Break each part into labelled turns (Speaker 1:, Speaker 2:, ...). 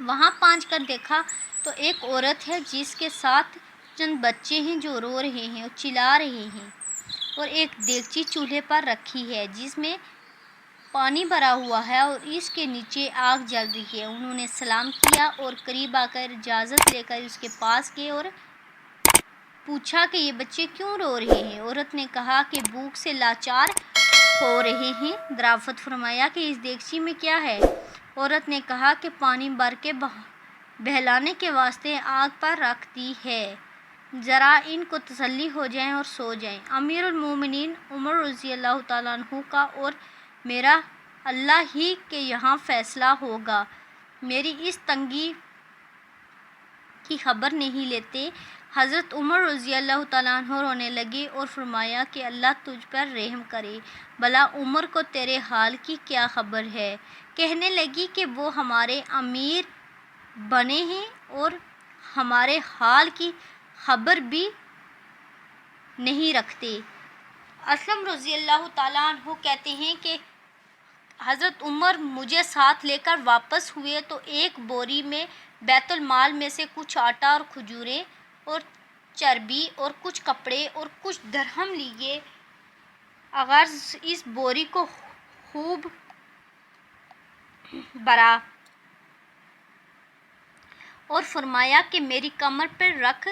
Speaker 1: وہاں پہنچ کر دیکھا تو ایک عورت ہے جس کے ساتھ چند بچے ہیں جو رو رہے ہیں اور چلا رہے ہیں، اور ایک دیگچی چولہے پر رکھی ہے جس میں پانی بھرا ہوا ہے اور اس کے نیچے آگ جل رہی ہے۔ انہوں نے سلام کیا اور قریب آ کر اجازت لے کر اس کے پاس گئے اور پوچھا کہ یہ بچے کیوں رو رہے ہیں؟ عورت نے کہا کہ بھوک سے لاچار ہو رہے ہیں۔ دریافت فرمایا کہ اس دیگچی میں کیا ہے؟ عورت نے کہا کہ پانی بھر کے بہلانے کے واسطے آگ پر رکھ دی ہے، ذرا ان کو تسلی ہو جائے اور سو جائیں۔ امیر المومنین عمر رضی اللہ تعالیٰ عنہ کا اور میرا اللہ ہی کے یہاں فیصلہ ہوگا، میری اس تنگی کی خبر نہیں لیتے۔ حضرت عمر رضی اللہ تعالیٰ عنہ رونے لگے اور فرمایا کہ اللہ تجھ پر رحم کرے، بھلا عمر کو تیرے حال کی کیا خبر ہے؟ کہنے لگی کہ وہ ہمارے امیر بنے ہیں اور ہمارے حال کی خبر بھی نہیں رکھتے۔ اسلم رضی اللہ تعالیٰ عنہ کہتے ہیں کہ حضرت عمر مجھے ساتھ لے کر واپس ہوئے تو ایک بوری میں بیت المال میں سے کچھ آٹا اور کھجوریں اور چربی اور کچھ کپڑے اور کچھ درہم لیے، غرض اس بوری کو خوب بھرا اور فرمایا کہ میری کمر پر رکھ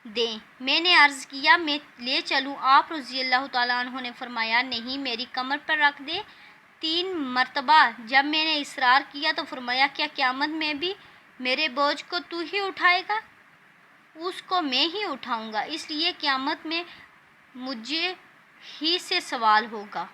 Speaker 1: دیں۔ میں نے عرض کیا میں لے چلوں؟ آپ رضی اللہ تعالیٰ عنہ نے فرمایا نہیں، میری کمر پر رکھ دیں۔ 3 مرتبہ جب میں نے اصرار کیا تو فرمایا کیا قیامت میں بھی میرے بوجھ کو تو ہی اٹھائے گا؟ اس کو میں ہی اٹھاؤں گا، اس لیے قیامت میں مجھے ہی سے سوال ہوگا۔